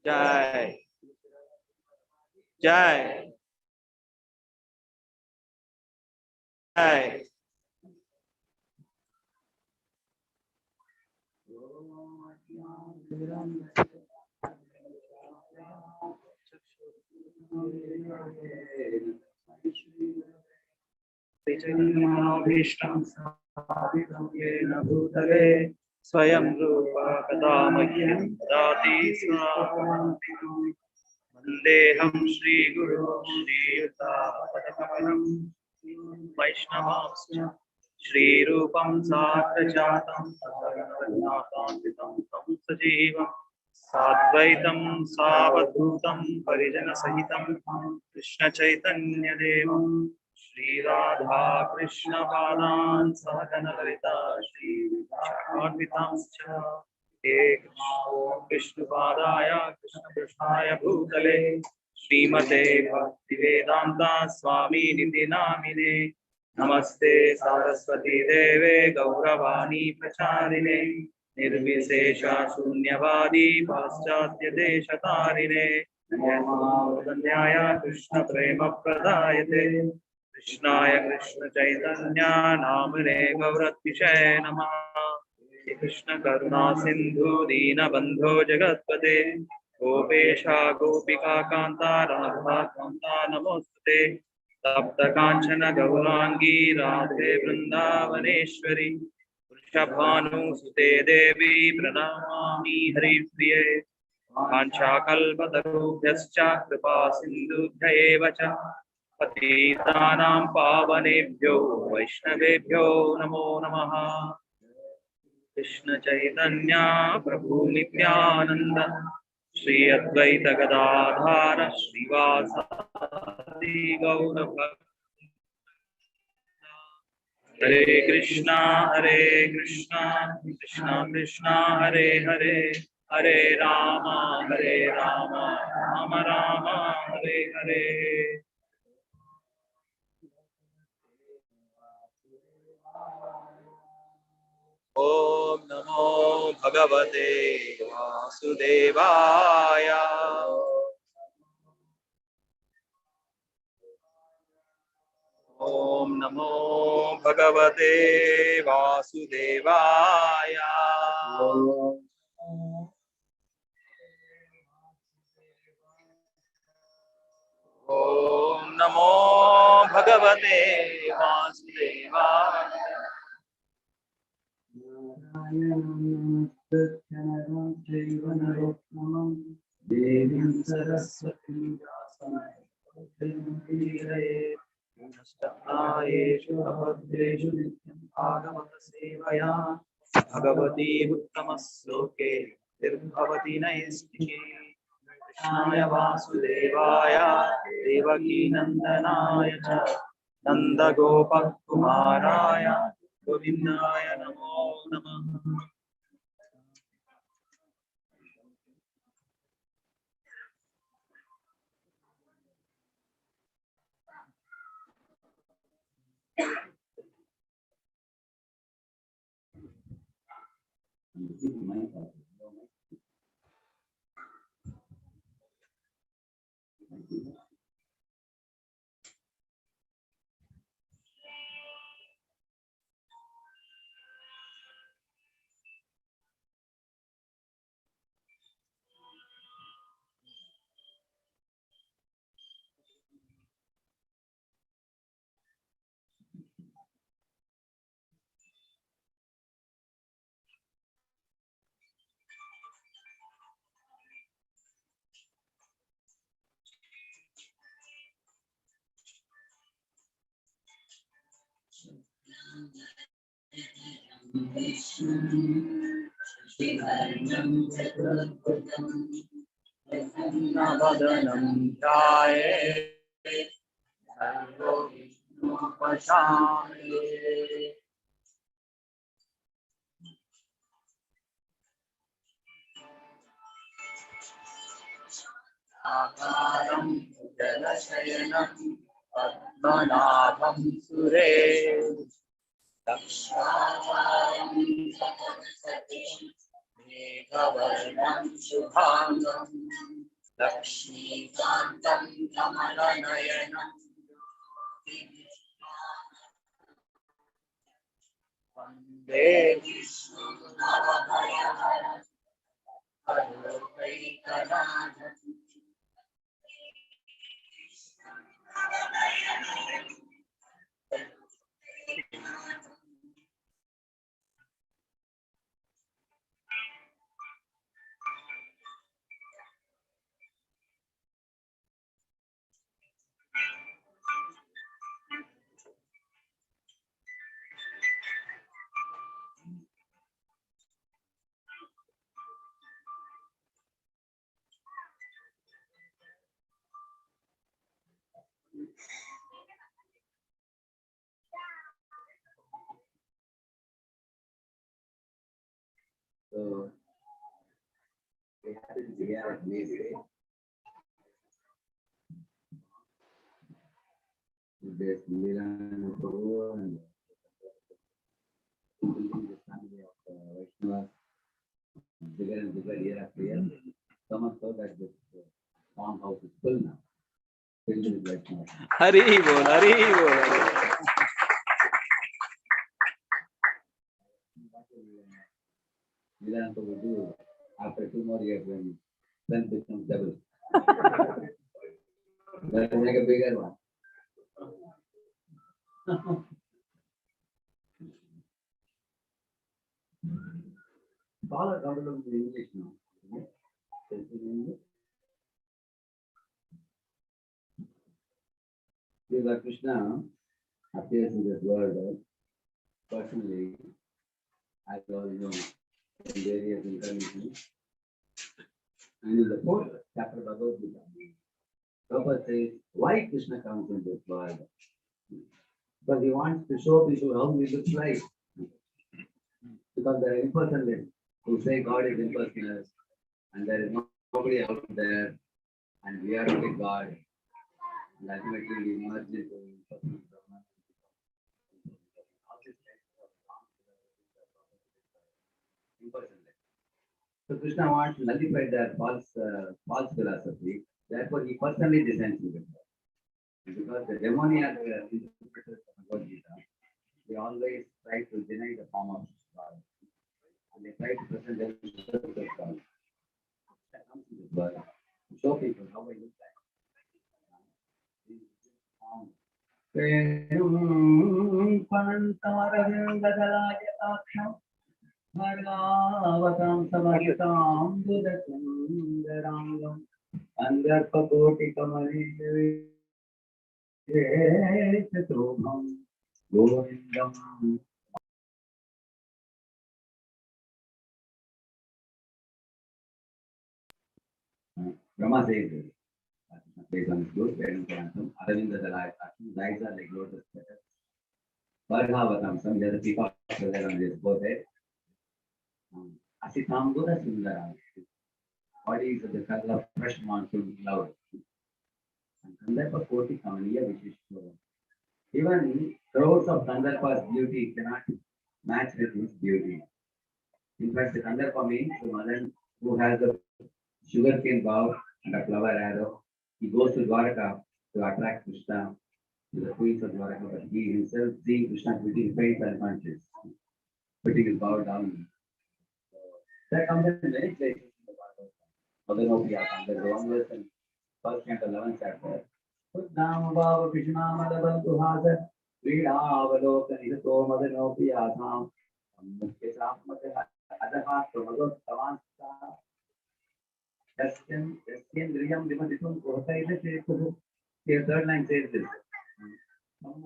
जय जय जय। भूतले स्वयं रूप कदा मह्यं ददाति स्वाहां। वन्देऽहं श्रीगुरो श्रीयुतापदकमलं वैष्णवांश्च श्रीरूपं साग्रजातं तथागतज्ञातान्वितं तं सजीवं साद्वैतं सावधूतं परिजनसहितं कृष्णचैतन्यदेवं श्रीराधा कृष्णपादान् सहगणललिता श्रीविशाखान्वितांश्च हे कृष्णपादाय कृष्णपृष्ठाय भूतले श्रीमते भक्तिवेदान्ता स्वामिनिति नामिने नमस्ते सरस्वती देवे गौरवाणी प्रचारिणे निर्विशेष शून्यवादी पाश्चात्य देशतारिणे नमोऽन्याय कृष्ण प्रेम प्रदायते कृष्णाय कृष्ण चैतन्य नामने गौरतिशय नमः। कृष्ण करुणा सिंधु दीनबंधो जगत्पते गोपेशा गोपिका कांता राधा कांता नमोस्तुते तप्त कांचन गौरांगी राधे वृंदावनेश्वरी वृषभानुसुते देवी प्रणमामि हरिप्रिये वाञ्छाकल्पतरुभ्यश्च कृपा सिन्धुभ्य एव च पतितानां पावनेभ्यो वैष्णवेभ्यो नमो नमः। कृष्ण चैतन्य प्रभु नित्यानंद श्री अद्वैत गदाधर श्रीवासादि गौर भक्त हरे कृष्णा कृष्णा कृष्णा हरे हरे हरे राम राम राम हरे हरे। ओम नमो भगवते वासुदेवाय। ओम नमो भगवते वासुदेवाय। ओम नमो भगवते वासुदेवाय। देवीं सरस्वतीं नष्टायेषु अभद्रेषु नित्यं भागवत सेवया भगवती उत्तमः श्लोके निर्भवति नैष्टिकी। कृष्णाय वासुदेवाय देवकी नंदनाय च नन्दगोपकुमाराय गोविन्दाय नमो नमः। वदनं ध्याये सर्वविघ्नोपशान्तये। आकारं जलशयनं पद्मनाभं सुरेशं दक्षावतारं मेघवर्णं शुभांगं लक्ष्मीकान्तं कमलनयनं वन्दे विष्णुनवभयहरं सर्वैकनाथं So we had it here at Mayday. There's Milan Guru and the family of Vaishnavas, bigger and bigger year after year. So much so that this farmhouse is full now. Filled with Vaishnavas. Hari बोल हरि बोल Milan Guru do after 2 more years when then becomes double. That will make a bigger one. All are comfortable with English now. Because Krishna appears in this world personally, as well you know, in various incarnations. And in the fourth chapter of Bhagavad Gita, Prabhupada says, why Krishna comes in this world? Because he wants to show people how he looks like. Because there are impersonalists who say God is impersonal and there is nobody out there and we are only God. And ultimately we merge into impersonal Brahman. Impersonalist. So Krishna wants to nullify their false philosophy. Therefore, he personally descends into it. Because the demoniac interpreters of Bhagavad Gita, they always try to deny the form of God. And they try to present themselves as God. That comes in this world to show people how I look like. Brahma says this. Based on his good, Aravinda lies are like lotus petals. Varghavatamsam, he has a peacock feather on his forehead. Asitambura Sundaram, body is of the color of fresh monsoon cloud. And Kandapa Koti Kamaniya Vishishwara. Even crowds of Kandarpa's beauty cannot match with his beauty. In fact, the Kandarpa means the mother who has a sugarcane bow and a flower arrow. He goes to Dwaraka to attract Krishna to the queens of Dwaraka, but he himself, seeing Krishna's beauty, faints unconscious, putting his bow down. So, that comes in many places in the Bhagavad. There's one verse in first canto 11th chapter. Putnam Bhava Krishna Madhavantu Hasa Vidavaloka Nihato Madhanopi Atham Mukhya Adaha Pramado Tavansa Yasyendriyam Vimaditum Kohtaila Chetu. The third line says this.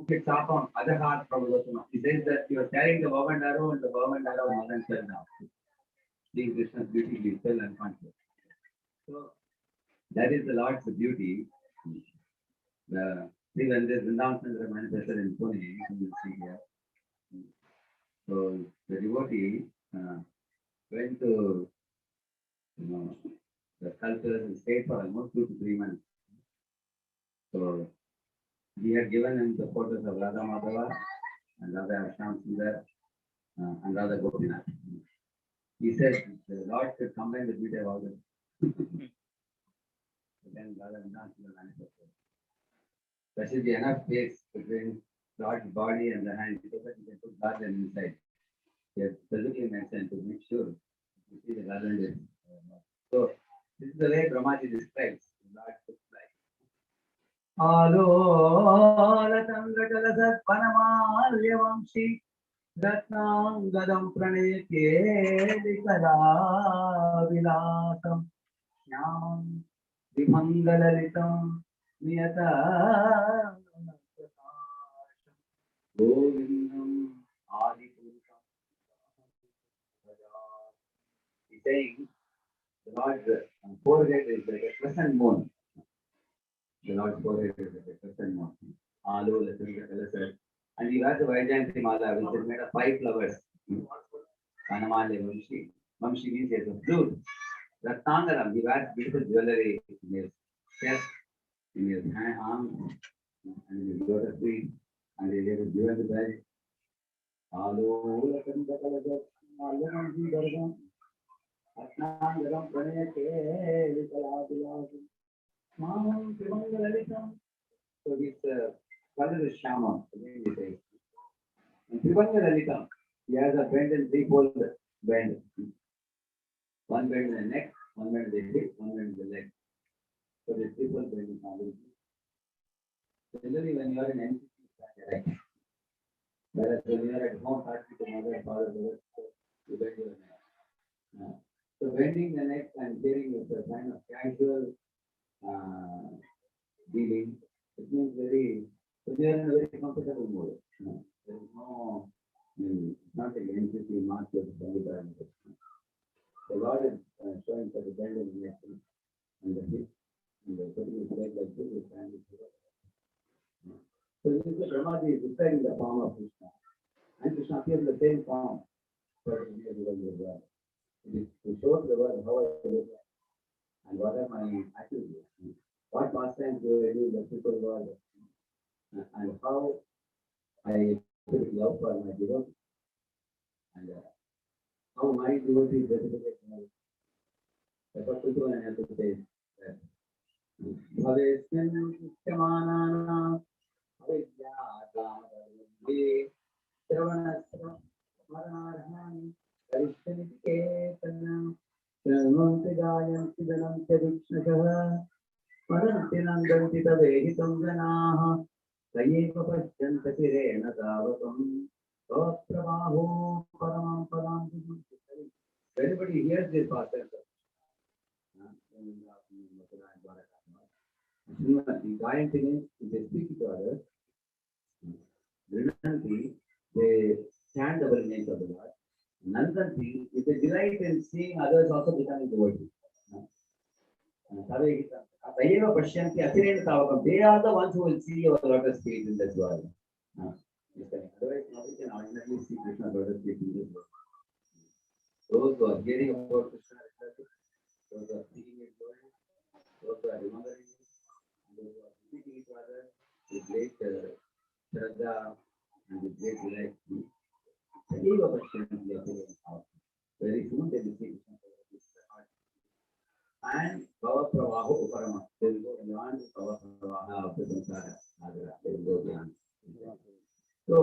He says that you are carrying the bow and arrow and the bow and arrow more than fell down. Seeing Krishna's beauty, he fell unconscious. So that is the Lord's beauty. See, when this Vrindavan Chandra manifested in Pune, you will see here. So the devotee went to the sculptures and stayed for almost 2 to 3 months. So he had given him the photos of Radha Madhava and Radha Ashram Sundar and Radha Gopinath. He said the Lord should combine the beauty of all them. then God will not manifest. There should be enough space between God's body and the hand so that you can put garland inside. Yes, physically mentioned to make sure you see the garland is. So this is the way Brahmaji describes Lord looks like. Alolatangatalasatpanamalyavamshi Ratnangadam pranayakelikalāvilasam Shyamam Vimangalalitam Niyata Govindam Adipurusham. He's saying the Lord's forehead is like a crescent moon. The Lord's forehead is like a crescent moon. And he has a Vaijayanti Mala which is made of 5 flowers. Kanamale Vamshi. Vamshi means he has a flute. Ratnangaram, he wears beautiful jewelry in his chest, in his arms, and in his lotus feet, and he has a jewelry belt. Ratnangaram pranayakelikalāvilasam. Shyamam Vimangalalitam. So his color is Shyama. Again he says. And Vimangalalitam, he has a bend and 3-fold bend. One bend in the neck, one bend in the hip, one bend in the leg. So the 3-fold bend is not easy. Generally, when you are in NCC, right? Whereas when you are at home, talking to mother and father, you bend your neck. So bending the neck and hearing is a kind of casual dealing. It means so they are in a very comfortable mode. There is no, it's not like NCC march with Bandita. The Lord is showing such a bend in the neck and the hip, and the putting his leg like this, his hand is here. So this is the Brahmaji is describing the form of Krishna. And Krishna appears in the same form for the world as well. It is to show to the world how I look like and what are my activities. What pastimes do I do in the people world and how I love for my devotee and how my devotee reciprocate my. That's what people have to say. Bhavesmin Shyamanana Avidyādāmadavindhi Shravanasravanarhani Karishthaniketana Shravanti Gayanti Danam Chadikshakah Paranti Nandanti Tavehitam Janaha Sayeva Pashyanta Sirena Tavatam Totrabaho Paramam Padam. Everybody hears this pastor. The Gayanti means they speak to others. Vrinanti, they stand above the names of the Lord. Nandanti is a delight in seeing others also becoming devotees. Sayeva Pasyanti Asirena Tavakam. They are the ones who will see your lotus feet in this world. Otherwise, nobody can ordinarily see Krishna's lotus feet in this world. Those who are hearing about Krishna, those who are seeing it going, those who are remembering it, and those who are speaking each other with great Shraddha and with great delight. Sayeva Pasyanti Asirena Tavakam. Very soon they will see Krishna. And Bhava Pravaho Uparama. They will go beyond Bhava Pravaha of the Samsara. They will go beyond. So,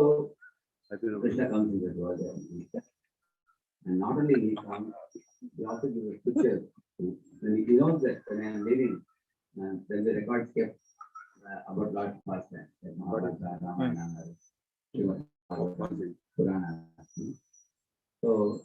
Krishna comes in this world. And not only he comes, he also gives pictures. And he knows that when I am leaving, then the records kept about Lord's pastime, like Mahabharata, Ramayana, Purana. So,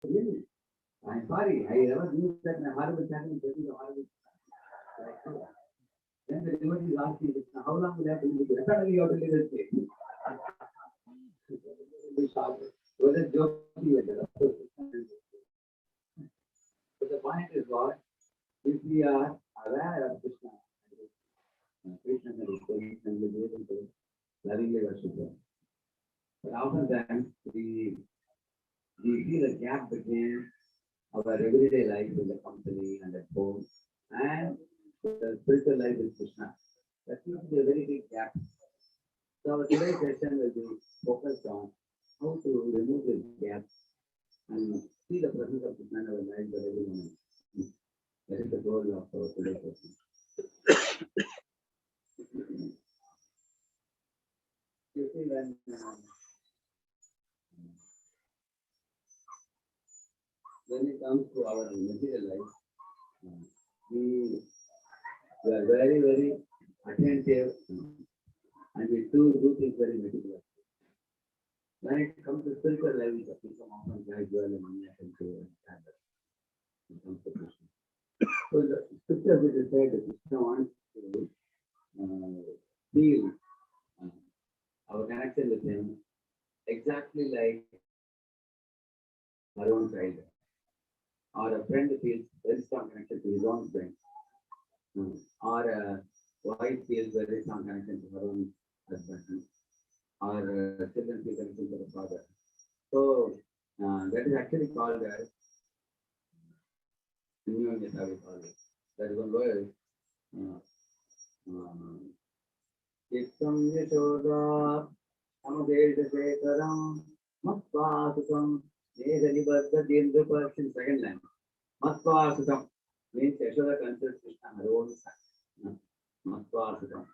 Really? I'm sorry, I never knew that my heart was happening. Then the devotee is asking, how long will I have to live? Suddenly you have to live this way. It was a joke. But the point is what? If we are aware of Krishna, Krishna and his position, and we be able to lovingly worship him. But oftentimes we see the gap between our everyday life in the company and at home and the spiritual life with Krishna. That seems to be a very big gap. So our today's session will be focused on how to remove this gap and see the presence of Krishna in our life at every moment. That is the goal of our today's session. You see, when it comes to our material life, we are very, very attentive and we do things very meticulously. When it comes to spiritual life, we become often casual and unattentive and standard. It comes to Krishna. So the scripture which is said that Krishna wants to feel our connection with him exactly like our own child. Or a friend feels very strong connection to his own friend. Or a wife feels very strong connection to her own husband. Or children feel connection to the father. So that is actually called as that is one word. Chitam Yashoda Amadeshekaram Matvasutam Nehanibadha Dindrupash in second line. Matvasutam means Yashoda considers Krishna her own son. Matvasutam.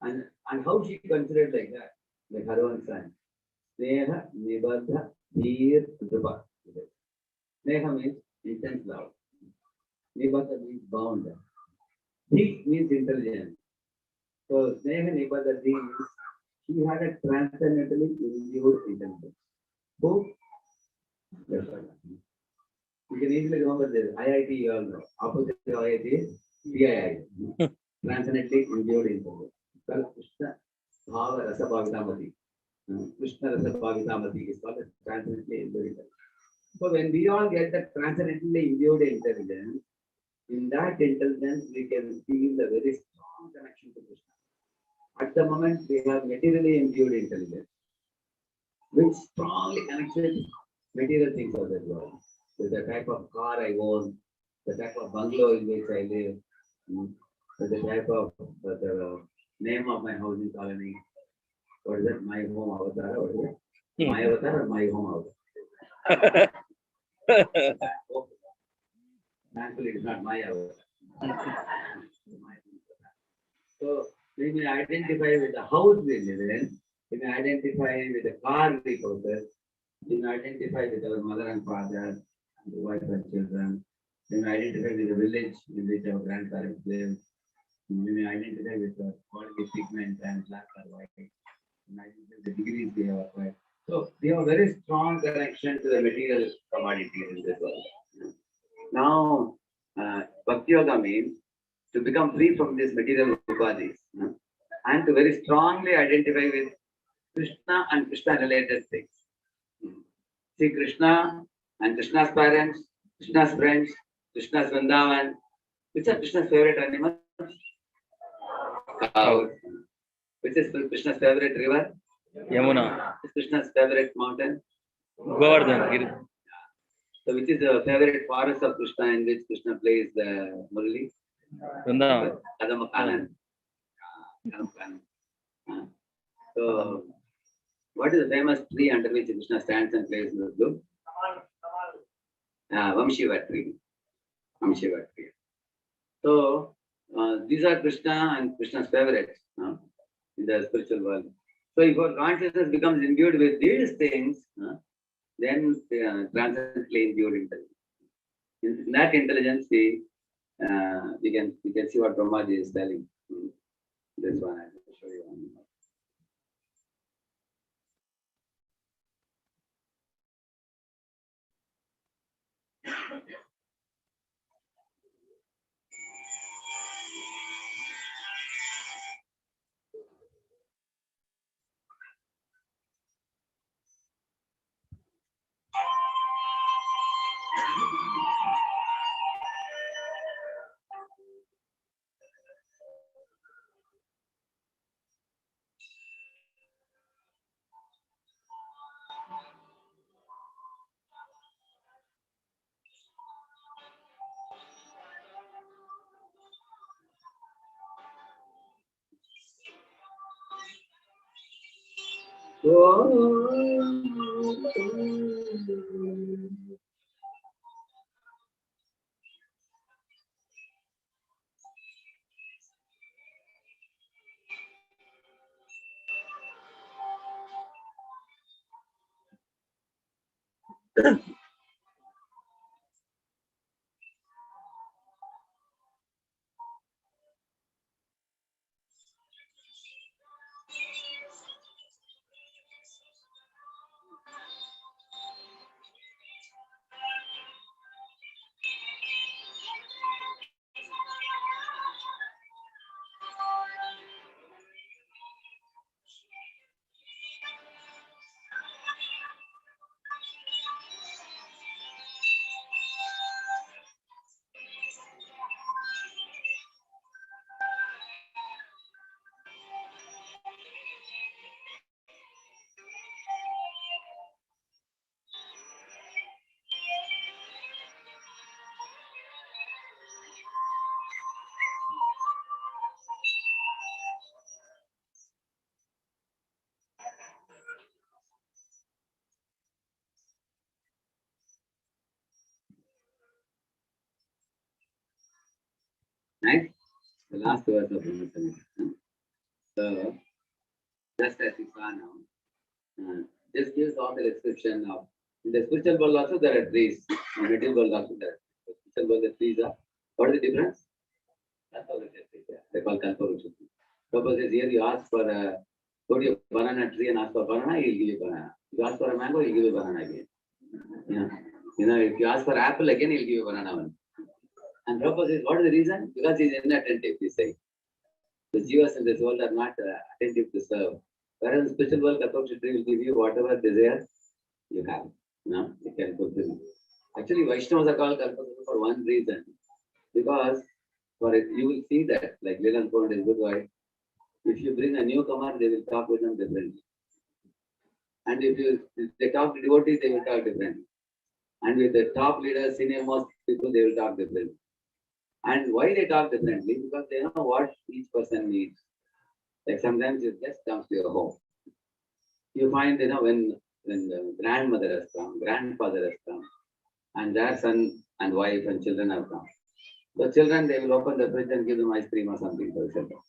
And how she considered like that? Like her own son. Neha Nibadha Dhir Drupa. Neha means intense love. Nibadha means bound. Dhik means intelligence. So Sneha Nibadha means she had a transcendentally imbued intelligence. Who? Yashoda. You can easily remember this. IIT, you all know. Opposite to IIT is PII. Transcendently imbued intelligence. Krishna Bhava Rasa Bhavitamati. Krishna Rasa Bhavitamati is called as transcendently imbued intelligence. So when we all get that transcendently imbued intelligence, in that intelligence we can feel the very strong connection to Krishna. At the moment we have materially imbued intelligence, which strongly connects with material things of the world. With the type of car I own, the type of bungalow in which I live, the type of the name of my housing colony. What is it? My home avatar. What is it? My avatar or my home avatar? Thankfully, it is not my avatar. So we may identify with the house we live in. We may identify with the car we possess. We may identify with our mother and father, and the wife and children. We may identify with the village in which our grandparents live. We may identify with the quality pigment and black or white. We may identify with the degrees we have acquired. So we have a very strong connection to the material commodities in this world. Now, Bhakti Yoga means to become free from these material upadhis and to very strongly identify with Krishna and Krishna related things. See Krishna and Krishna's parents, Krishna's friends, Krishna's Vrindavan. Which are Krishna's favorite animals? Cows. Which is Krishna's favorite river? Yamuna. Which is Krishna's favorite mountain? Govardhan. So which is the favorite forest of Krishna in which Krishna plays the Murali? Vrindavan. Kadamakanan. So what is the famous tree under which Krishna stands and plays the flute? Vamshiva tree. Vamshiva tree. So these are Krishna and Krishna's favorites in the spiritual world. So if our consciousness becomes imbued with these things, then transcendently imbued intelligence. In that intelligence, we can see what Brahmaji is telling. This one I will show you. Right? The last verse of Brahma Samhita. So, just as you saw now, this gives all the description of, in the spiritual world also there are trees. In the material world also there are trees. The spiritual world, the trees are, what is the difference? That's all it is. They call Kalpa. Suppose here you ask for go to a banana tree and ask for banana, he'll give you banana. If you ask for a mango, he'll give you banana again. Yeah. If you ask for apple again, he'll give you banana one. And Prabhupada says, what is the reason? Because he's inattentive, he says. The jivas in this world are not attentive to serve. Whereas in the spiritual world, Kalpa tree will give you whatever desire you have. You can fulfill. Actually, Vaishnavas are called Kalpa for one reason. Because for it, you will see that, like Leland Pond is good wife. If you bring a newcomer, they will talk with them differently. And if they talk to devotees, they will talk differently. And with the top leaders, senior most people, they will talk differently. And why they talk differently? Because they know what each person needs. Like sometimes it just comes to your home. You find, when the grandmother has come, grandfather has come, and their son and wife and children have come. The children, they will open the fridge and give them ice cream or something for example,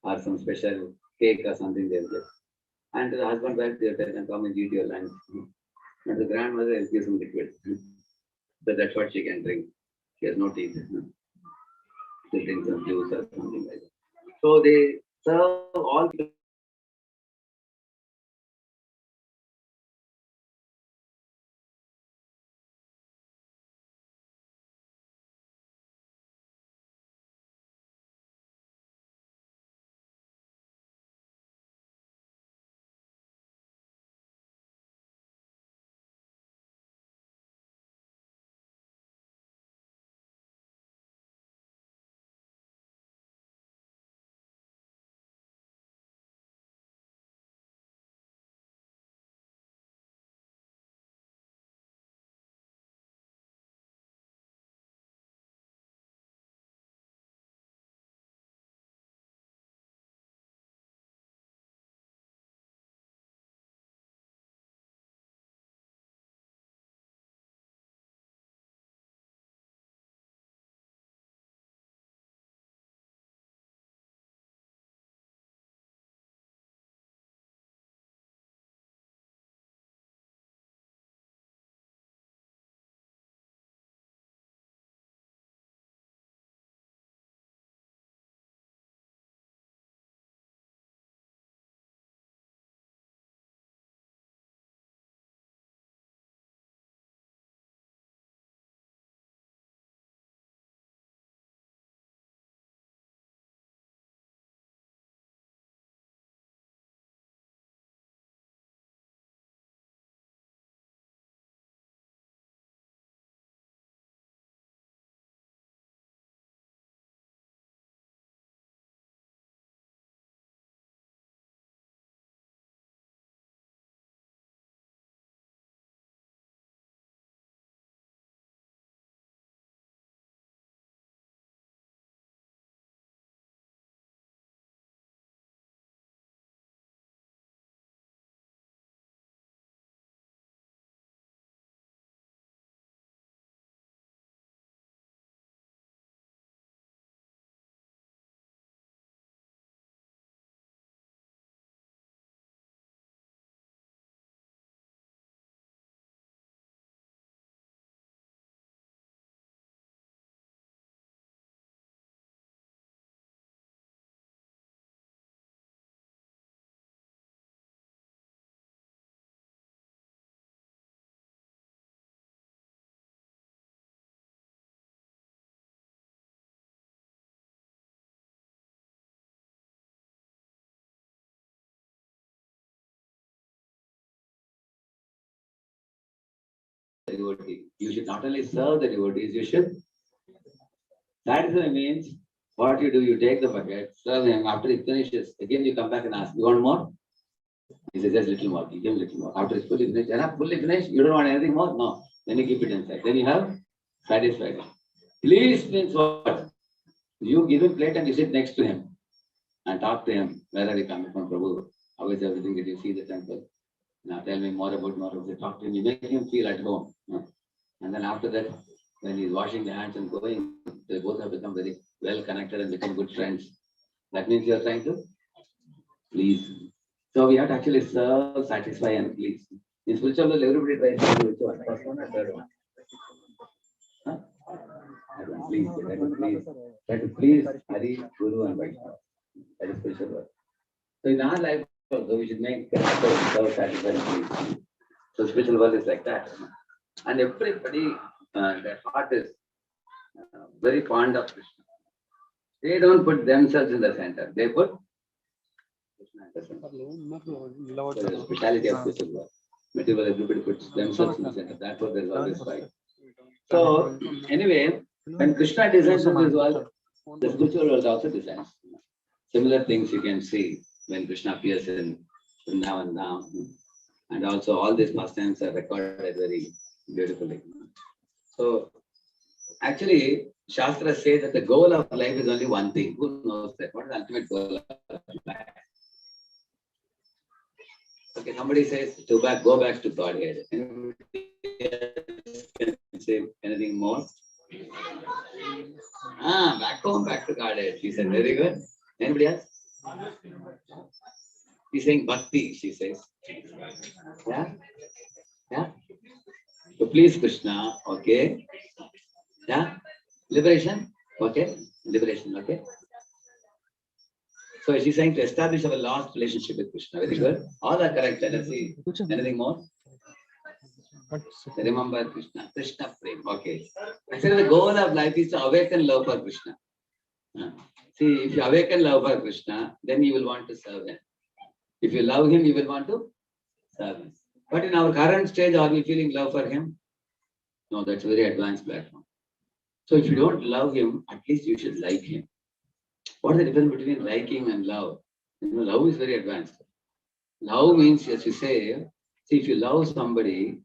or some special cake or something they will get. And to the husband, wife, they will tell them, come and eat your lunch. And the grandmother will give some liquid. So that's what she can drink. She has no teeth. She drinks some juice or something like that. So they serve all people the devotee. You should not only serve the devotees, you should satisfy means what you do, you take the bucket, serve him, after he finishes, again you come back and ask, you want more? He says, just little more, give him little more. After it's fully finished, enough, fully finished, you don't want anything more? No. Then you keep it inside. Then you have satisfied him. Please means what? You give him plate and you sit next to him and talk to him. Where are you coming from, Prabhu? How is everything? Did you see the temple? Now tell me more about it. Talk to him. You make him feel at home. And then after that, when he's washing the hands and going, they both have become very well connected and become good friends. That means you are trying to please. So we have to actually serve, satisfy, and please. In spiritual world, everybody tries to do which one? First one or third one? Huh? Please, try to please Hari, Guru, and Vaishnava. That is spiritual world. So in our life also, we should make serve, satisfy, and please. So spiritual world is like that. And everybody, their heart is very fond of Krishna. They don't put themselves in the center. They put Krishna in the center. So the speciality of spiritual world. Material, everybody puts themselves in the center. That's what there is always fight. So anyway, when Krishna designs this world, the spiritual world also designs. Similar things you can see when Krishna appears in Vrindavan now. And also all these pastimes are recorded very beautifully. So actually, Shastra says that the goal of life is only one thing. Who knows that? What is the ultimate goal of life? Okay, somebody says to go back to Godhead. Anybody can say anything more? Back home, back to Godhead. She said, very good. Anybody else? He's saying bhakti, she says. Yeah? Yeah? To please Krishna, okay? Yeah? Liberation? Okay? Liberation, okay? So she's saying to establish our lost relationship with Krishna. Very good. All are correct. Let's see. Anything more? Remember Krishna. Krishna Prem. Okay. Actually, the goal of life is to awaken love for Krishna. See, if you awaken love for Krishna, then you will want to serve him. If you love him, you will want to serve him. But in our current stage, are we feeling love for him? No, that's a very advanced platform. So if you don't love him, at least you should like him. What is the difference between liking and love? Love is very advanced. Love means, as you say, see, if you love somebody,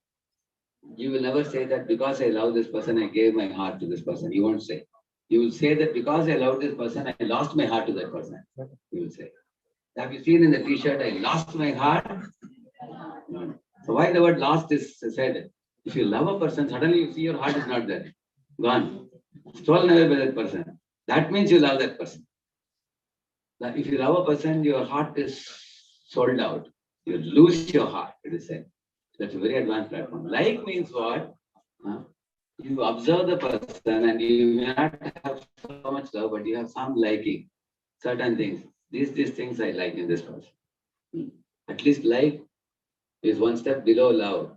you will never say that because I love this person, I gave my heart to this person. You won't say. You will say that because I love this person, I lost my heart to that person. You will say. Have you seen in the t-shirt, I lost my heart? No. So why the word lost is said? If you love a person, suddenly you see your heart is not there. Gone. Stolen away by that person. That means you love that person. If you love a person, your heart is sold out. You lose your heart, it is said. That's a very advanced platform. Like means what? You observe the person and you may not have so much love, but you have some liking. Certain things. These things I like in this person. At least like is one step below love.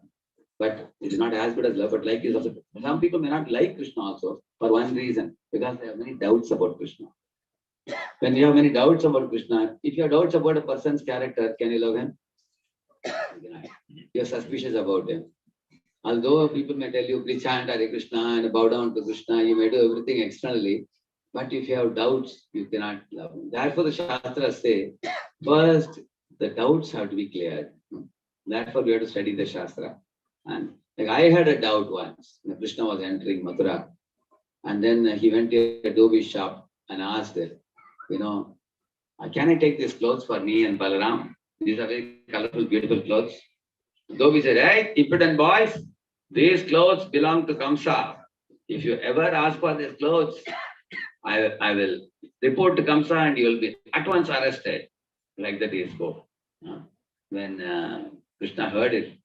But it is not as good as love, but like is also. Some people may not like Krishna also for one reason, because they have many doubts about Krishna. When you have many doubts about Krishna, if you have doubts about a person's character, can you love him? You are suspicious about him. Although people may tell you, please chant Hare Krishna and bow down to Krishna, you may do everything externally, but if you have doubts, you cannot love him. Therefore, the Shastras say, first, the doubts have to be cleared. Therefore, we have to study the Shastra. And like I had a doubt once. Krishna was entering Mathura, and then he went to a dhobi shop and asked, can I take these clothes for me and Balaram? These are very colorful, beautiful clothes. Dhobi said, hey, impudent boys, these clothes belong to Kamsa. If you ever ask for these clothes, I will report to Kamsa and you will be at once arrested. Like that he spoke. When Krishna heard it,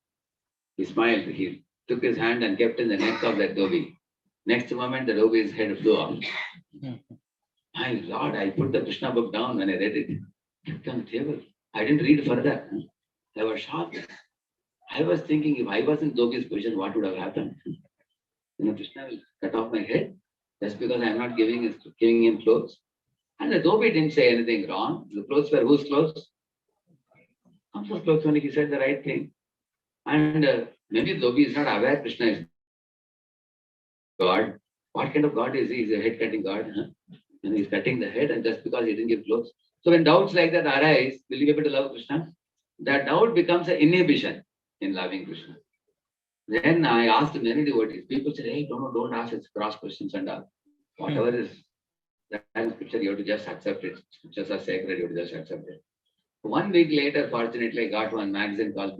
he smiled. He took his hand and kept in the neck of that dhobi. Next moment, the dhobi's head flew off. My Lord, I put the Krishna book down when I read it. Kept on the table. I didn't read further. I was shocked. I was thinking, if I was in dhobi's position, what would have happened? Krishna will cut off my head just because I am not giving him clothes. And the dhobi didn't say anything wrong. The clothes were whose clothes? Kamsa's clothes only. He said the right thing. And maybe dhobi is not aware Krishna is God. What kind of God is he? He's a head cutting God. Huh? And he's cutting the head, and just because he didn't give clothes. So when doubts like that arise, will you be able to love Krishna? That doubt becomes an inhibition in loving Krishna. Then I asked many devotees. People said, hey, don't ask us cross questions and all. Whatever is that in scripture, you have to just accept it. Scriptures are sacred, you have to just accept it. 1 week later, fortunately, I got one magazine called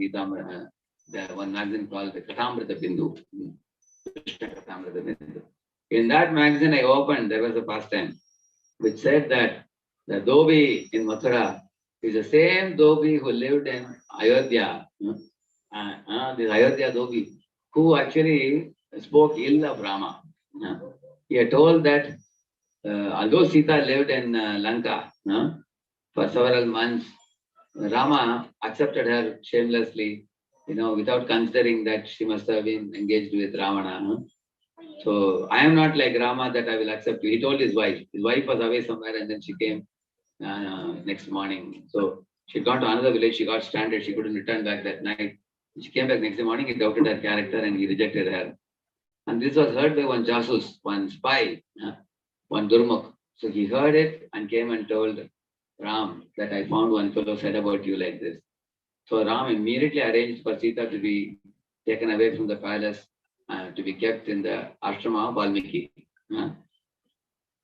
one magazine called the Katamrita Bindu. Krishna Katamrita Bindu. In that magazine I opened, there was a pastime which said that the Dhobi in Mathura is the same Dhobi who lived in Ayodhya. This Ayodhya Dhobi, who actually spoke ill of Rama. He had told that although Sita lived in Lanka for several months, Rama accepted her shamelessly, without considering that she must have been engaged with Ravana. So I am not like Rama that I will accept you. He told his wife. His wife was away somewhere and then she came next morning. So she got to another village. She got stranded. She couldn't return back that night. She came back next morning. He doubted her character and he rejected her. And this was heard by one jasus, one spy, one Durmukh. So he heard it and came and told Ram that I found one fellow said about you like this. So Ram immediately arranged for Sita to be taken away from the palace, to be kept in the ashrama of Valmiki.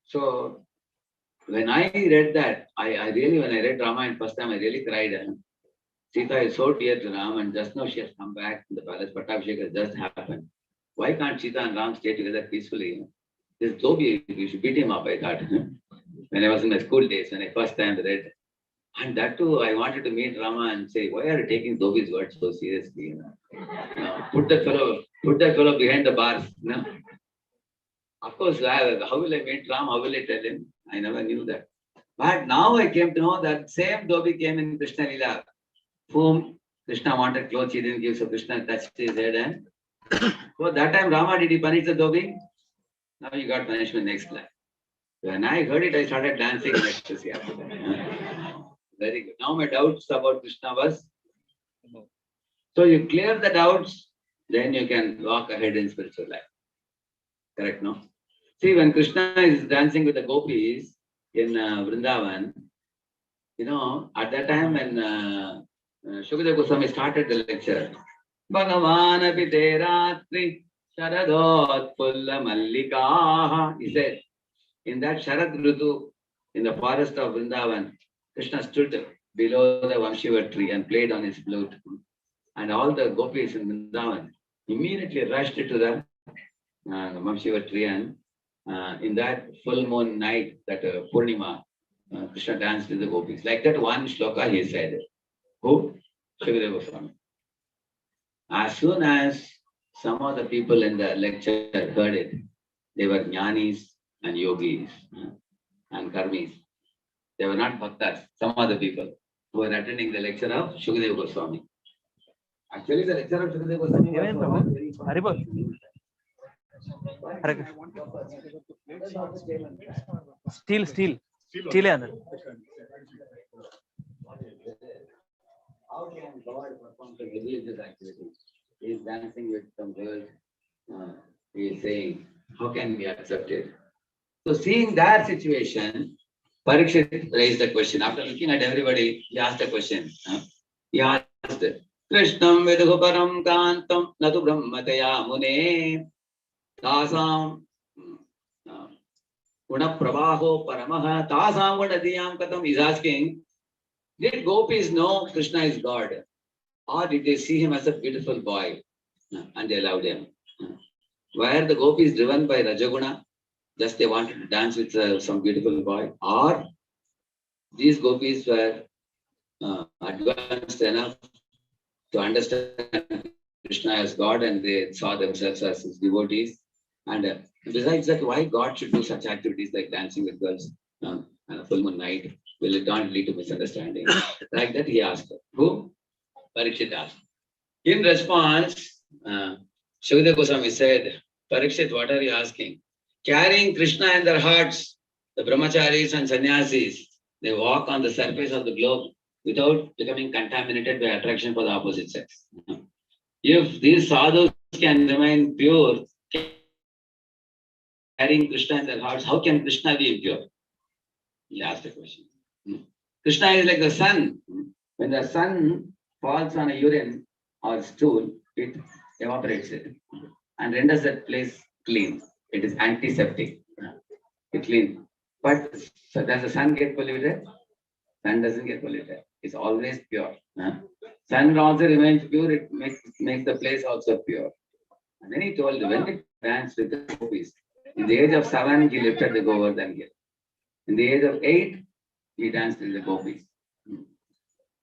So when I read that, I really, when I read Ramayana first time, I really cried. Sita is so dear to Ram, and just now she has come back to the palace. Pattabhishek has just happened. Why can't Sita and Ram stay together peacefully? This Dhobi, we should beat him up, I thought. When I was in my school days, when I first time read. And that too, I wanted to meet Rama and say, why are you taking Dhobi's words so seriously? Put that fellow behind the bars. Of course, how will I meet Ram? How will I tell him? I never knew that. But now I came to know that same Dhobi came in Krishna Lila, whom Krishna wanted clothes, he didn't give, so Krishna touched his head. And so that time Rama, did he punish the Dhobi? Now he got punishment next life. When I heard it, I started dancing in ecstasy after that. Very good. Now my doubts about Krishna was. So you clear the doubts, then you can walk ahead in spiritual life. Correct, no? See, when Krishna is dancing with the gopis in Vrindavan, at that time when Shukadeva Goswami started the lecture, Bhagavan apite ratri sharadot pulla mallikaha, he said, in that Sharad Rutu, in the forest of Vrindavan, Krishna stood below the Vamshiva tree and played on his flute. And all the gopis in Vrindavan immediately rushed to the Vamshiva tree, and in that full moon night, that Purnima, Krishna danced with the gopis. Like that one shloka he said. Who? Shukadeva Goswami. As soon as some of the people in the lecture heard it, they were jnanis and yogis and karmis. They were not bhaktas, some other people who were attending the lecture of Shukadeva Goswami. Actually, the lecture of Shukadeva Goswami was Still. How can God perform the religious activity? He is dancing with some girls. He is saying, how can we accept it? So seeing that situation, Parikshit raised the question. After looking at everybody, he asked a question. He asked, Krishnam viduhu param kantam natu brahmataya mune tasam guna prabaho paramaha tasam gunadiyam katam. He's asking, did gopis know Krishna is God? Or did they see him as a beautiful boy and they loved him? Were the gopis driven by Rajaguna? Just they wanted to dance with some beautiful boy? Or these gopis were advanced enough to understand Krishna as God and they saw themselves as his devotees? And besides that, why God should do such activities like dancing with girls on a full moon night? Will it not lead to misunderstanding? Like that he asked. Who? Parikshit asked. In response, Shukadeva Goswami said, Parikshit, what are you asking? Carrying Krishna in their hearts, the brahmacharis and sannyasis, they walk on the surface of the globe without becoming contaminated by attraction for the opposite sex. If these sadhus can remain pure, carrying Krishna in their hearts, how can Krishna be impure? He asked a question. Krishna is like the sun. When the sun falls on a urine or stool, it evaporates it and renders that place clean. It is antiseptic. It cleans. But so does the sun get polluted? Sun doesn't get polluted. It's always pure. Sun also remains pure. It makes the place also pure. And then he told when he danced with the gopis, in the age of 7, he lifted the Govardhan hill. In the age of 8, he danced with the gopis.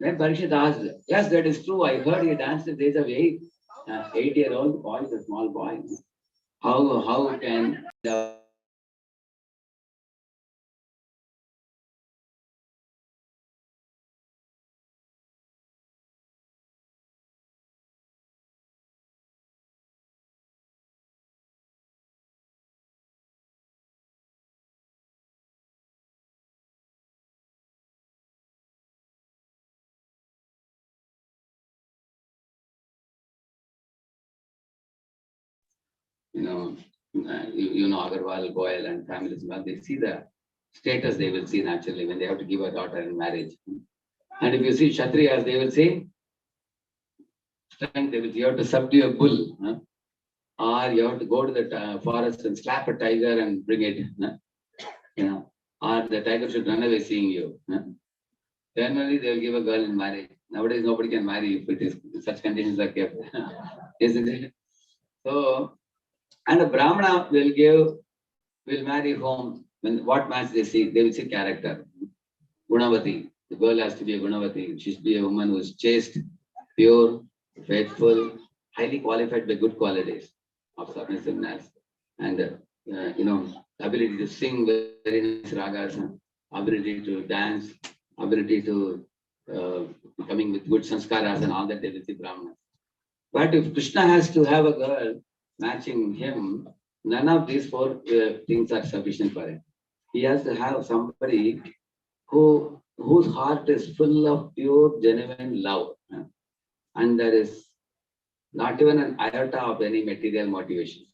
Then Parikshit asked, yes, that is true. I heard he danced at the age of 8. 8-year-old boy, a small boy. How can the Agarwal, Goyal and families, they see the status they will see naturally when they have to give a daughter in marriage. And if you see Kshatriyas, they will say, strength, you have to subdue a bull, or you have to go to the forest and slap a tiger and bring it, or the tiger should run away seeing you. Then only they will give a girl in marriage. Nowadays, nobody can marry if it is such conditions are kept, isn't it? So, and a Brahmana will marry home. When what match they see, they will see character. Gunavati. The girl has to be a Gunavati. She should be a woman who is chaste, pure, faithful, highly qualified by good qualities of submissiveness and ability to sing very nice ragas, ability to dance, ability to coming with good sanskaras and all that they will see Brahmanas. But if Krishna has to have a girl matching him, none of these 4 things are sufficient for him. He has to have somebody whose heart is full of pure, genuine love. And there is not even an iota of any material motivation.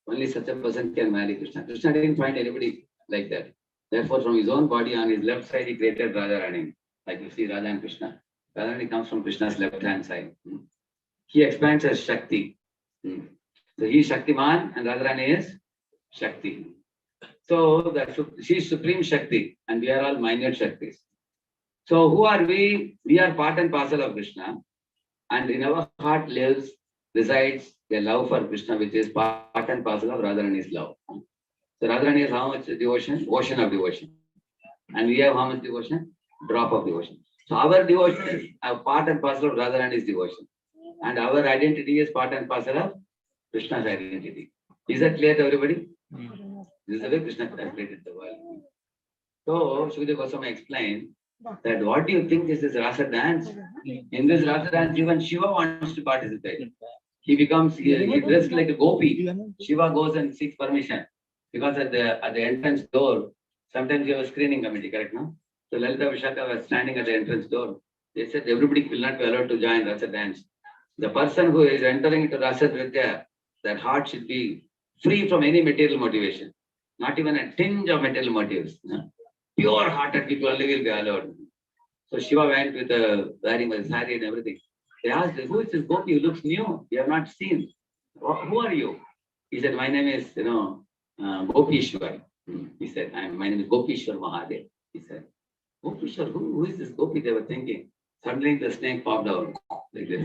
Only such a person can marry Krishna. Krishna didn't find anybody like that. Therefore, from his own body on his left side, he created Radharani. Like you see Radha and Krishna. Radharani comes from Krishna's left-hand side. He expands as Shakti. So he is Shaktiman and Radharani is Shakti. So she is Supreme Shakti and we are all minor Shaktis. So who are we? We are part and parcel of Krishna. And in our heart resides a love for Krishna, which is part and parcel of Radharani's love. So Radharani has how much devotion? Ocean of devotion. And we have how much devotion? Drop of devotion. So our devotion is a part and parcel of Radharani's devotion. And our identity is part and parcel of Krishna's identity. Is that clear to everybody? This is the way Krishna has created the world. So Shukadeva Goswami explained that what do you think is this Rasa dance? In this Rasa dance, even Shiva wants to participate. He dressed like a gopi. Shiva goes and seeks permission. Because at the entrance door, sometimes you have a screening committee, correct now? So Lalita Vishaka was standing at the entrance door. They said everybody will not be allowed to join Rasa dance. The person who is entering into Rasa Nritya, that heart should be free from any material motivation. Not even a tinge of material motives. Pure-hearted people only will be allowed. So Shiva went with wearing a sari and everything. They asked, who is this gopi who looks new? We have not seen. Who are you? He said, my name is, Gopishwar. He said, my name is Gopishwar Mahadev. He said, Gopishwar, who is this gopi? They were thinking. Suddenly the snake popped out like this.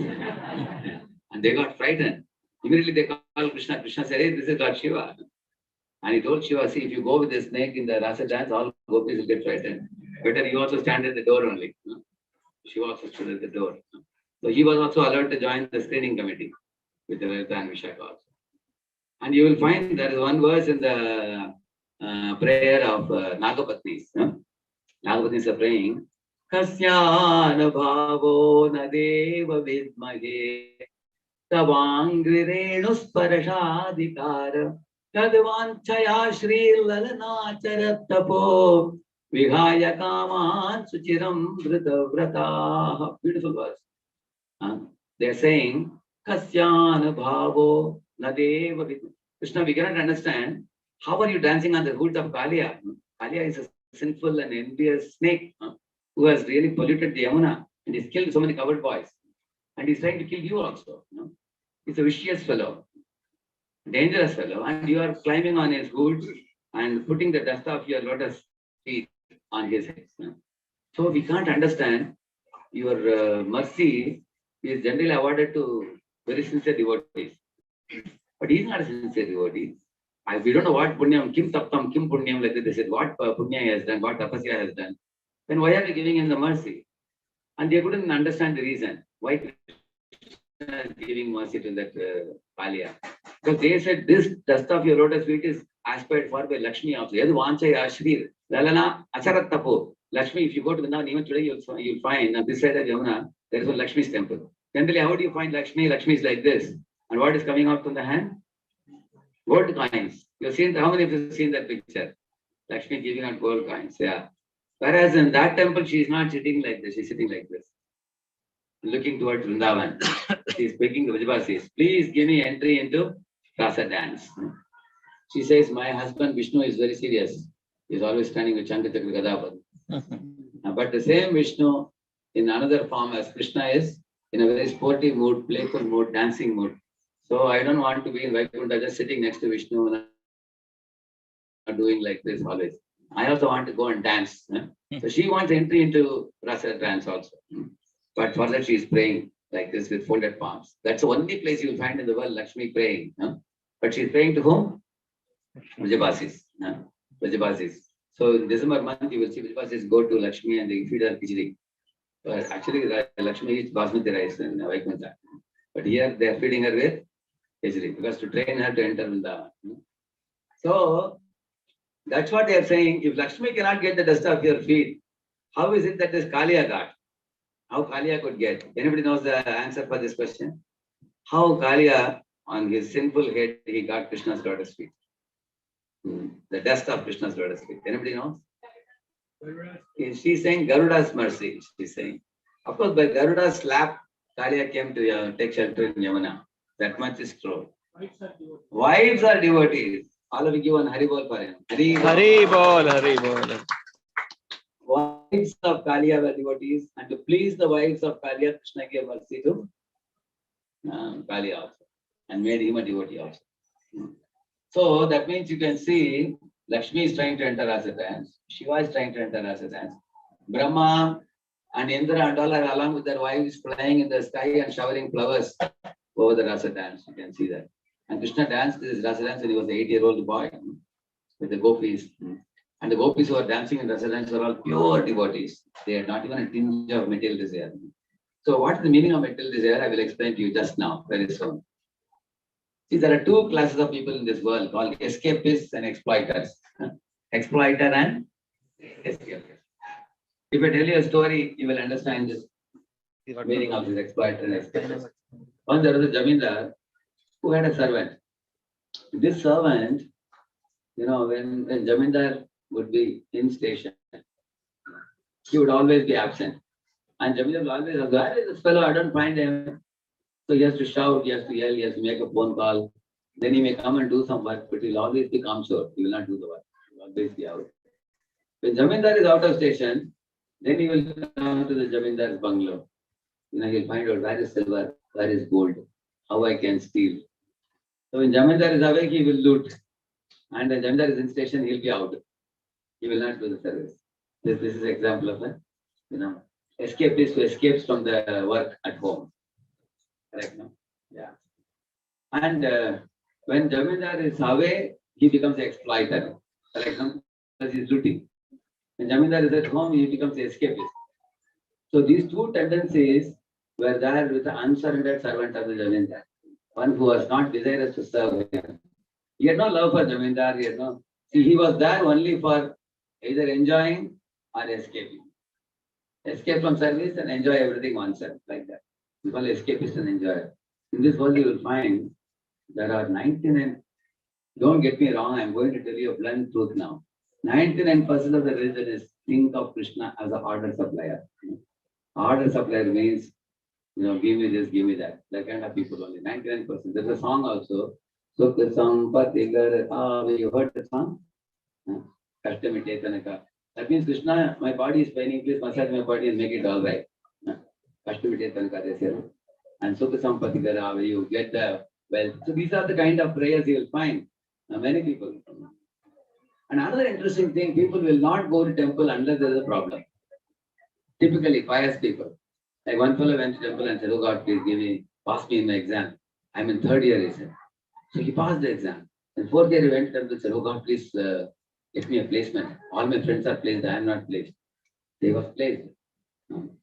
And they got frightened. Immediately they called Krishna. Krishna said, hey, this is Lord Shiva. And he told Shiva, see, if you go with the snake in the Rasa dance, all gopis will get frightened. Better you also stand at the door only. Shiva also stood at the door. So he was also allowed to join the screening committee with the Lalita and Vishaka also. And you will find there is one verse in the prayer of Nagapatnis. Nagapatnis are praying, Kasyana bhavo nadeva vidmahe tavangrirenu sparashadikara tadvanchaya shri lalanacharat vihaya kaman suchiram vrita vrata. Beautiful verse. They are saying, Kasyana bhavo nadeva vidmahe. Krishna, we cannot understand How are you dancing on the hoods of Kalia? Kalia is a sinful and envious snake who has really polluted the Yamuna and he's killed so many covered boys. And he's trying to kill you also. He's a vicious fellow, dangerous fellow, and you are climbing on his hoods and putting the dust of your lotus feet on his head. So we can't understand your mercy is generally awarded to very sincere devotees. But he's not a sincere devotee. We don't know what punyam, kim taptam, kim punyam, like that. They said what punya he has done, what tapasya has done. Then why are we giving him the mercy? And they couldn't understand the reason why Krishna is giving mercy to that Kalia. Because they said this dust of your lotus feet is aspired for by Lakshmi also. Yadu vanchaya ashrir, lalana asarat tapo. Lakshmi, if you go to Vrindavan, even today you'll find on this side of Yamuna, there is a Lakshmi's temple. Generally, how do you find Lakshmi? Lakshmi is like this. And what is coming out from the hand? Gold coins. You've seen, how many of you have seen that picture? Lakshmi giving out gold coins, yeah. Whereas in that temple, she is not sitting like this, she's sitting like this. Looking towards Vrindavan. She is begging the Vrajabasis, please give me entry into Rasa dance. She says, my husband Vishnu is very serious. He's always standing with Chankachakra Gadapad. But the same Vishnu in another form as Krishna is in a very sportive mood, playful mood, dancing mood. So I don't want to be in Vaikuntha just sitting next to Vishnu and doing like this always. I also want to go and dance. So she wants entry into Rasa dance also. But for that she is praying like this with folded palms. That's the only place you will find in the world Lakshmi praying. But she is praying to whom? Vrajabasis. Vrajabasis. So in December month you will see Vrajabasis go to Lakshmi and they feed her khichdi. Actually Lakshmi eats basmati rice in Vaikuntha. But here they are feeding her with khichdi because to train her to enter Vrindavan. So that's what they are saying. If Lakshmi cannot get the dust of your feet, how is it that this Kalia got? How Kalia could get? Anybody knows the answer for this question? How Kalia on his sinful head he got Krishna's lotus feet? The dust of Krishna's lotus feet. Anybody knows? She's saying Garuda's mercy. She's saying. Of course, by Garuda's slap, Kalia came to take shelter in Yamuna. That much is true. Wives are devotees. All of you give one Haribol for him. Haribol, Haribol. Wives of Kalia were devotees, and to please the wives of Kalia, Krishna gave mercy to Kalia also, and made him a devotee also. So that means you can see Lakshmi is trying to enter as a dance, Shiva is trying to enter as a dance, Brahma and Indra and all are along with their wives flying in the sky and showering flowers over the rasa dance. You can see that. And Krishna danced this rasa dance when he was an 8-year-old boy with the gopis. And the gopis who are dancing in rasa dance were all pure devotees. They had not even a tinge of material desire. So what is the meaning of material desire? I will explain to you just now, very soon. See, there are two classes of people in this world called escapists and exploiters. Exploiter and escapist. If I tell you a story, you will understand this meaning of this exploiter and escapist. Once there was a Jamindar who had a servant. This servant, when Jamindar would be in station, he would always be absent. And Jamindar will always ask, where is this fellow? I don't find him. So he has to shout, he has to yell, he has to make a phone call. Then he may come and do some work, but he will always be kamsor. He will not do the work. He will always be out. When Jamindar is out of station, then he will come to the Jamindar's bungalow. He will find out where is silver, where is gold, how I can steal. So when Jamindar is awake, he will loot. And when Jamindar is in station, he will be out. He will not do the service. This is an example of a, escapist who escapes from the work at home. Correct, no? Yeah. And when Jamindar is away, he becomes an exploiter. Correct, no? Because he is looting. When Jamindar is at home, he becomes an escapist. So these two tendencies were there with the unsurrendered servant of the Jamindar. One who was not desirous to serve him. He had no love for Jamindar. He was there only for either enjoying or escaping. Escape from service and enjoy everything oneself, like that. We call escapist and enjoyer. In this world, you will find there are 99. Don't get me wrong, I'm going to tell you a blunt truth now. 99% of the religion is think of Krishna as an order supplier. Order supplier means, give me this, give me that. That kind of people only. 99%. There's a song also. Sukh Sampatigar. You heard the song? Kashtamite Tanaka. That means Krishna, my body is paining, please massage my body and make it all right. Kashtamite Tanaka, they say. And Sukha Sampatigara, you get the wealth. So these are the kind of prayers you will find. Many people. And another interesting thing, people will not go to temple unless there is a problem. Typically, pious people. Like one fellow went to temple and said, "Oh God, please give me, pass me in my exam. I'm in third year," he said. So he passed the exam. In fourth year, he went to temple and said, "Oh God, please get me a placement. All my friends are placed, I am not placed." He was placed.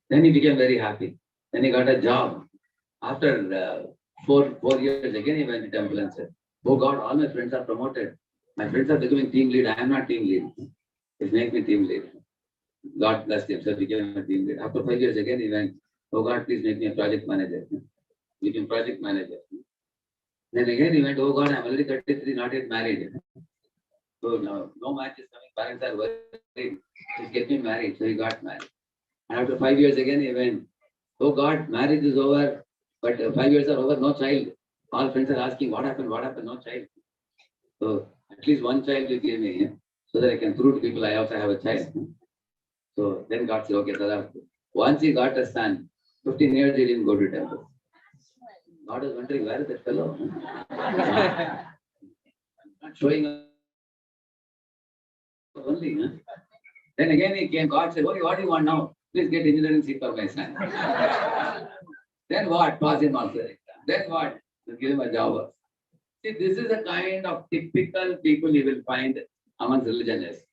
Then he became very happy. Then he got a job. After four years, again he went to temple and said, "Oh God, all my friends are promoted. My friends are becoming team lead. I am not team lead. Please make me team lead." God blessed him, so he became a team lead. After 5 years, again he went, "Oh God, please make me a project manager." Became project manager. Then again he went, "Oh God, I'm already 33, not yet married. So no match is coming. Parents are worried. Just get me married." So he got married. And after 5 years again he went, "Oh God, marriage is over, but 5 years are over, no child." All friends are asking, "What happened? What happened? No child." So at least one child you give me, so that I can prove to people I also have a child. So then God said, "Okay, Tada." Once he got a son, 15 years he didn't go to temple. God was wondering, where is that fellow? Not showing up only. Then again he came, God said, "Okay, what do you want now? Please get engineering seat for my son." Then what? Pass him also. Then what? Give him a job. See, this is the kind of typical people you will find amongst religionists.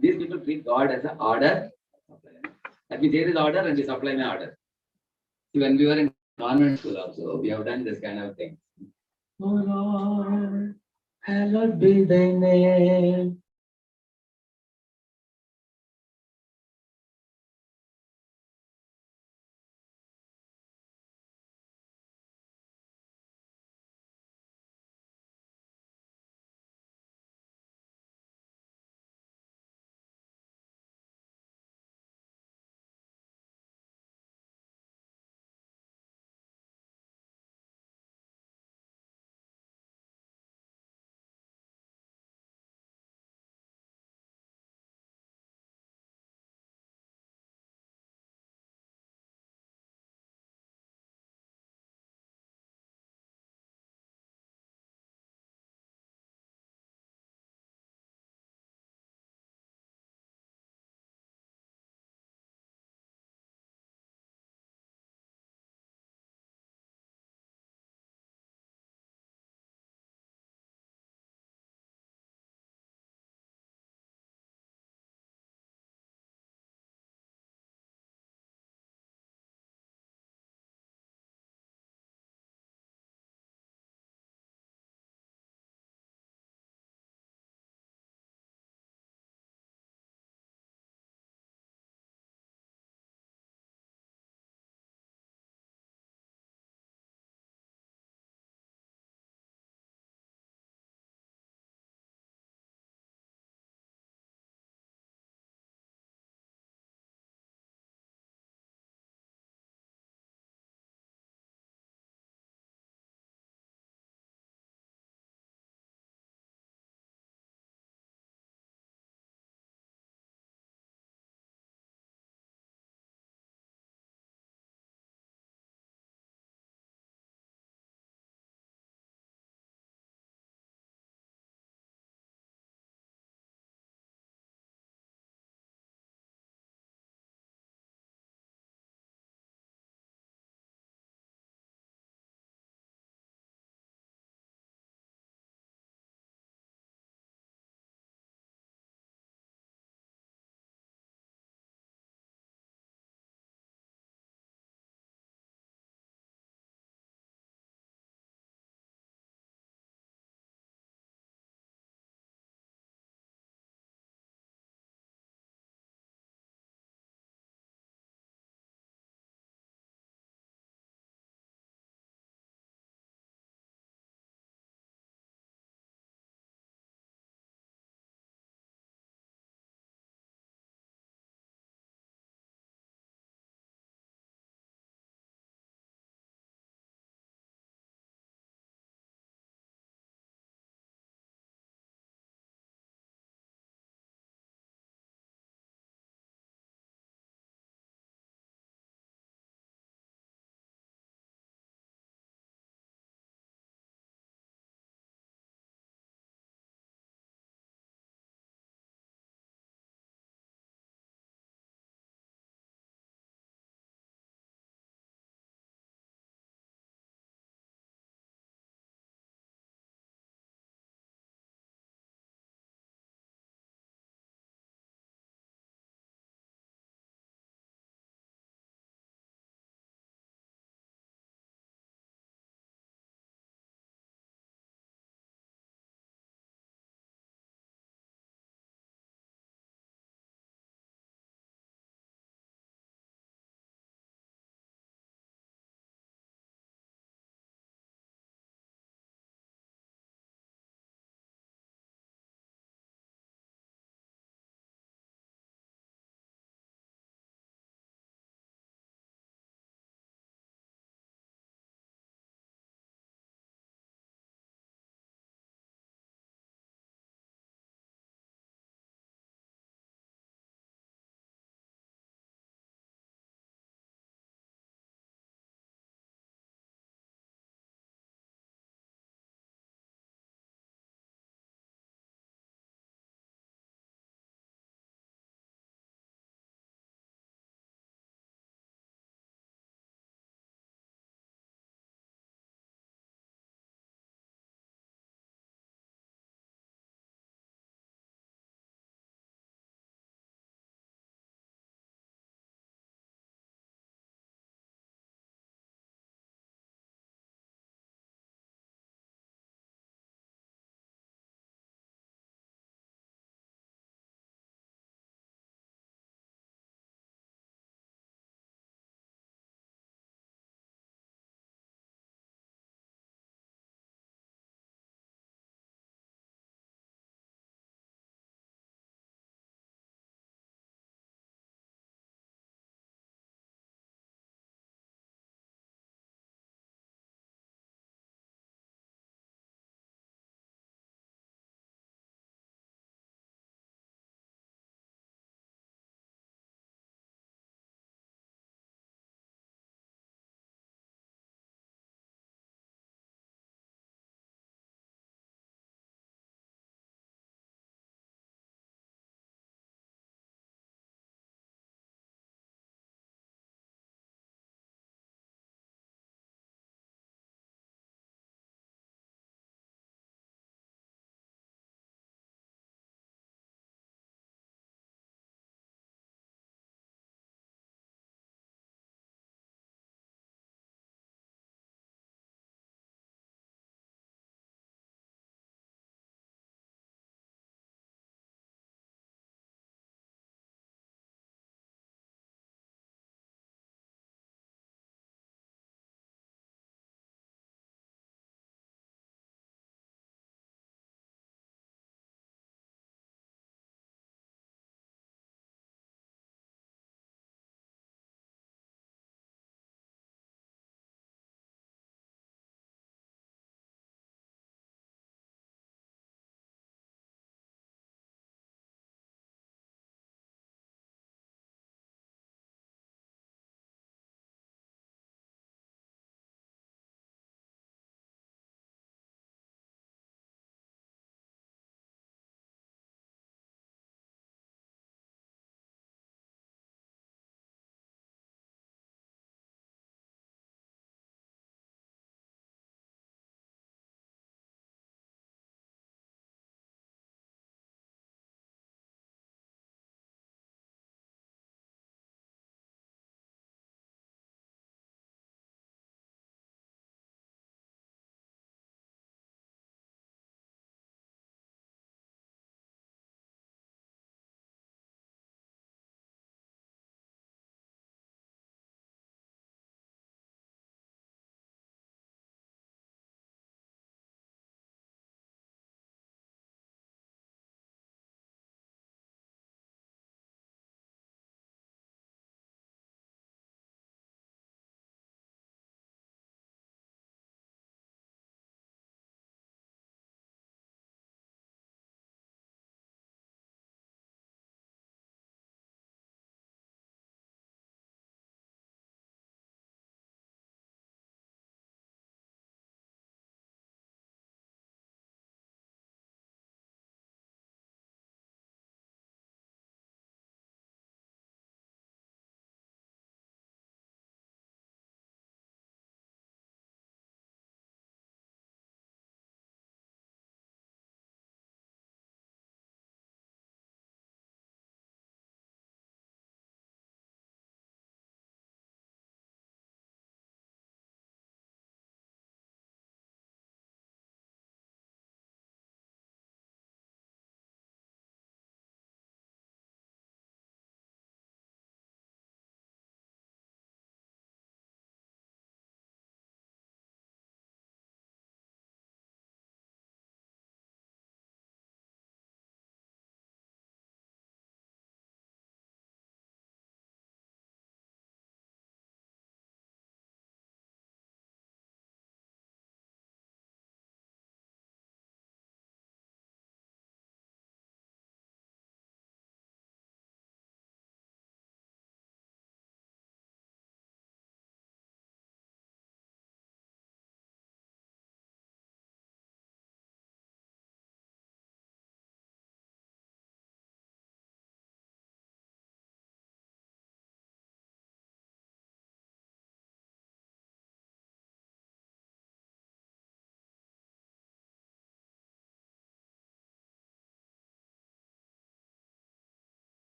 These people treat God as an order. That means there is order and we supply my order. See, when we were in convent school also, we have done this kind of thing. Oh Lord, hallowed be thy name.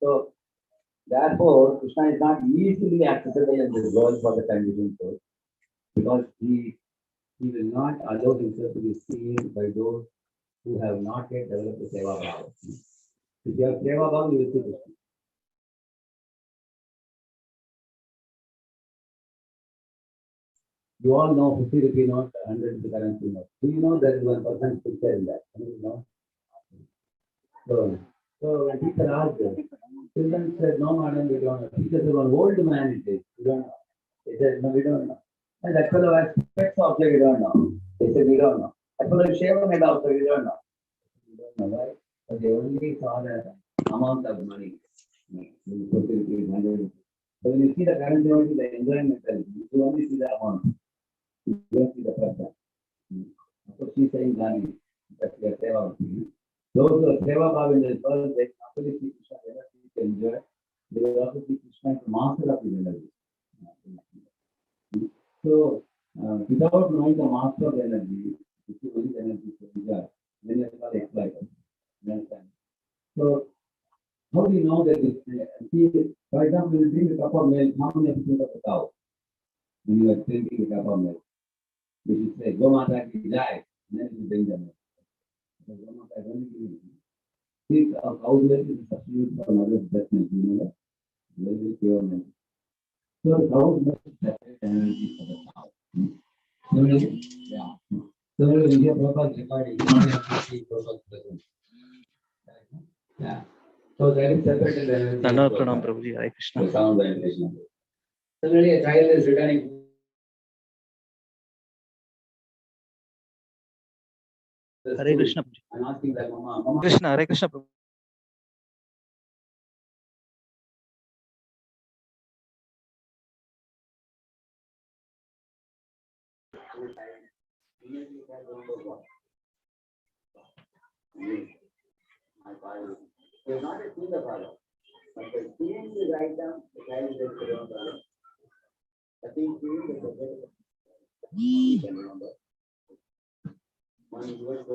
So, therefore, Krishna is not easily accessible in this world for the conditioned soul because he will not allow himself to be seen by those who have not yet developed the Seva Bhava. If you have Seva Bhava, you will see Krishna. You all know 50 rupee note, 100 rupee currency note. Do you know there is one person's picture in that? Do you know? So when teacher asked, children said, no, madam, we don't know. Teacher said, one old man it is. We don't know. They said, no, we don't know. And that fellow has specs also, we don't know. They said, we don't know. That fellow has shaven head also, we don't know. We don't know, right? But they only saw the amount of money. 50 rupees, 100 rupees. So when you see the currency note, the enjoyment, you only see the amount. You don't see the person. So she's saying, Gandhi, that we are Seva. Those who are Seva Bhava in this world, they not only see Krishna energy to enjoy, they will also see Krishna as the master of his energy. So, without knowing the master of energy, if you only energy to enjoy, then you are not exploited. You understand? So, how do you know that this? See, for example, when you drink a cup of milk, how many of you think of the cow? When you are drinking a cup of milk, you should say, Go Mata ki jai, and then you drink the milk. So, Go Mata is only giving you. See, cow's milk is a substitute for mother's breast milk, you know that? Very, very pure milk. So, the cow's milk is separate energy for the cow. Similarly, yeah. Similarly, when you have Prabhupada's recording, you only have to see Prabhupada's presence. Yeah. So, that is separate energy. Nana Pranam Prabhuji, Hare Krishna. The sound vibration. Similarly, a child is returning. Hare Krishna. I'm asking that Mama. Krishna, Hare Krishna. You're not a seen the father, but the seeing is right down, the child is the father. I think seeing the father, you can remember. One is what